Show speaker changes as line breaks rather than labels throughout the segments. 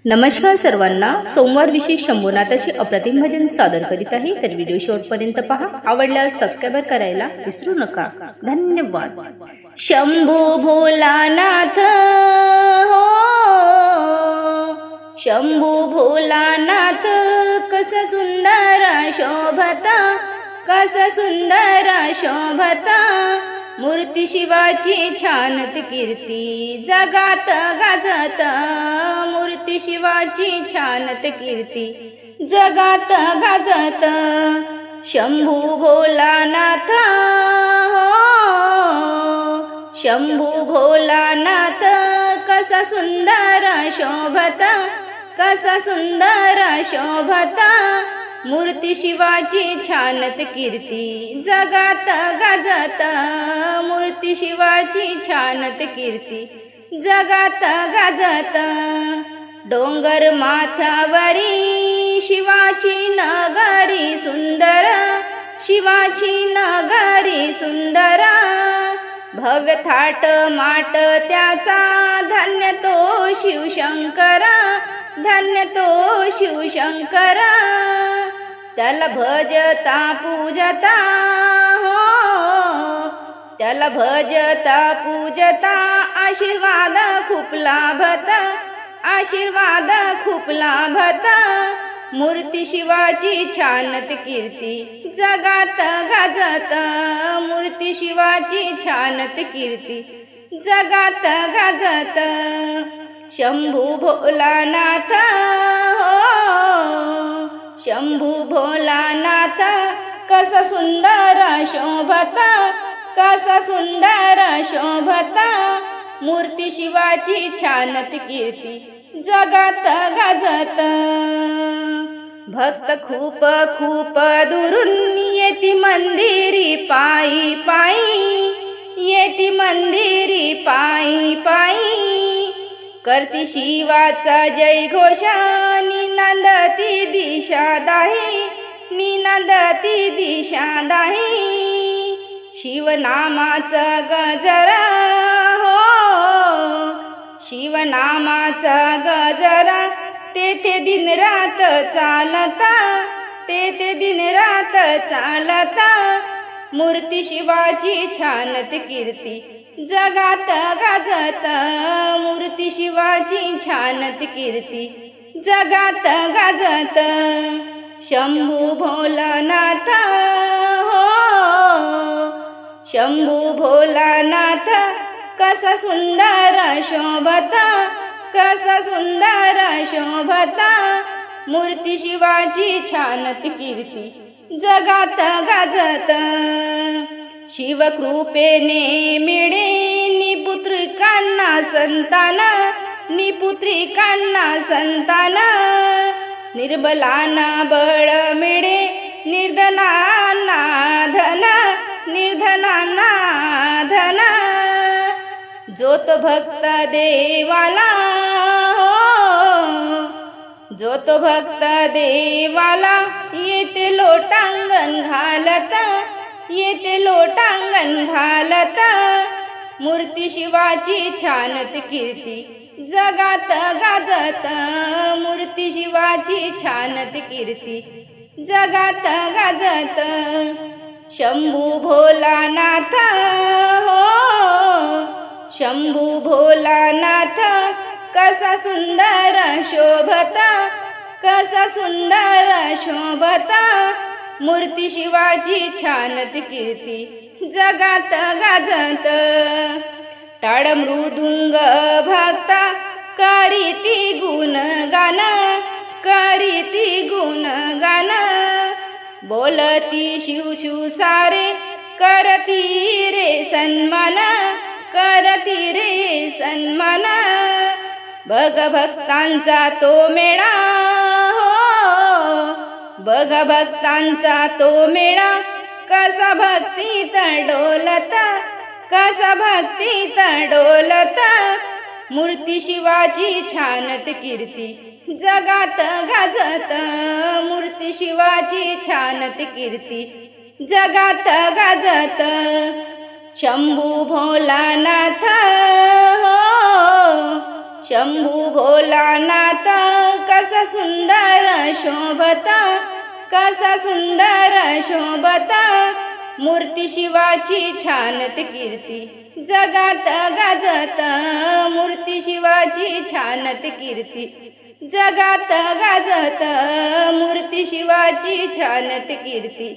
नमस्कार सर्वांना. सोमवार विशेष शंभूनाथाचे अप्रतिम भजन सादर करीत आहे, तर व्हिडिओ शेवटपर्यंत पहा. आवडल्यास सबस्क्राईब करायला विसरू नका. धन्यवाद. शंभू भोलानाथ हो, शंभू भोलानाथ, कसा सुंदर शोभता, कसा सुंदर शोभता, मूर्ती शिवाची छानत कीर्ती जगात गाजत, मूर्ती शिवाची छानत कीर्ती जगात गाजत. शंभू भोलानाथ हो, शंभू भोलानाथ, कसा सुंदर शोभता, कसा सुंदर शोभता, मूर्ती शिवाची छानत कीर्ती जगात गाजत, मूर्ती शिवाची छानत कीर्ती जगात गाजत. डोंगर माथ्यावरी शिवाची नगरी सुंदर, शिवाची नगरी सुंदर, भव्य थाट माट त्याचा, धन्य तो शिवशंकर, धन्य तो शिवशंकर. त्याला भजता पूजता हो, त्याला भजता पूजता, आशीर्वाद खूप लाभता, आशीर्वाद खूप लाभता, मूर्ती शिवाची छानत कीर्ती जगात गाजत, मूर्ती शिवाची छानत कीर्ती जगात गाजत. शंभू भोलानाथ हो, शंभू भोलानाथ, कसा सुंदर शोभता, कसा सुंदर शोभता, मूर्ती शिवाची छानत कीर्ती जगात गाजत. भक्त खूप खूप दुरून येती मंदिरी पायी पायी, येती मंदिरी पायी पायी, करती शिवाचा जय घोषा, निनंदती दिशा दाही, निनंदती दिशा दाही, शिवनामाचा गजरा हो, शिवनामाचा गजरा, तेथे दिनरात चालता, तेथे दिनरात चालता, मूर्ती शिवाची छानत कीर्ती जगात गाजत, मूर्ती शिवाची छानत कीर्ती जगात गाजत. शंभू भोलानाथ हो, शंभू भोलानाथ, कसा सुंदर शोभता, कसा सुंदर शोभता, मूर्ती शिवाची छानत कीर्ती जगात गाजत. शिवकृपेने मिळे निपुत्रिकांना संतान, निपुत्रिकांना संतान, निर्बलांना बळ मिळे, निर्धनांना धन, निर्धनांना धन. जो तो भक्त देवाला हो, जो तो भक्त देवाला, येते लोटांगण घालत, येते लोटांगण घालत, मूर्ती शिवाची छानत कीर्ती जगात गाजत, मूर्ती शिवाची छानत कीर्ती जगात गाजत. शंभू भोलानाथ हो, शंभू भोलानाथ, कसा सुंदर शोभता, कसा सुंदर शोभता, मूर्ती शिवाची छानत कीर्ती जगात गाजत. टाळ मृदुंग भक्ता, करीती गुणगान, करीती गुणगान, बोलती शिव शिव सारे, करती रे सन्मान, करती रे सन्मान. बघ भक्तांचा तो मेळा हो, बघ भक्तांचा तो मेळा, कसा भक्तीत डोलत, कसा भक्तीत डोलत, मूर्ती शिवाची छानत कीर्ती जगात गाजत, मूर्ती शिवाची छानत कीर्ती जगात गाजत. शंभू भोलानाथ हो, शंभू भोलानाथ कसा सुंदर शोभता, कसा सुंदर शोभता, मूर्ती शिवाची छानत कीर्ती जगात गाजत, मूर्ती शिवाची छानत कीर्ती जगात गाजत, मूर्ती शिवाची छानत कीर्ती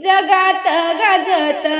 जगात गाजत.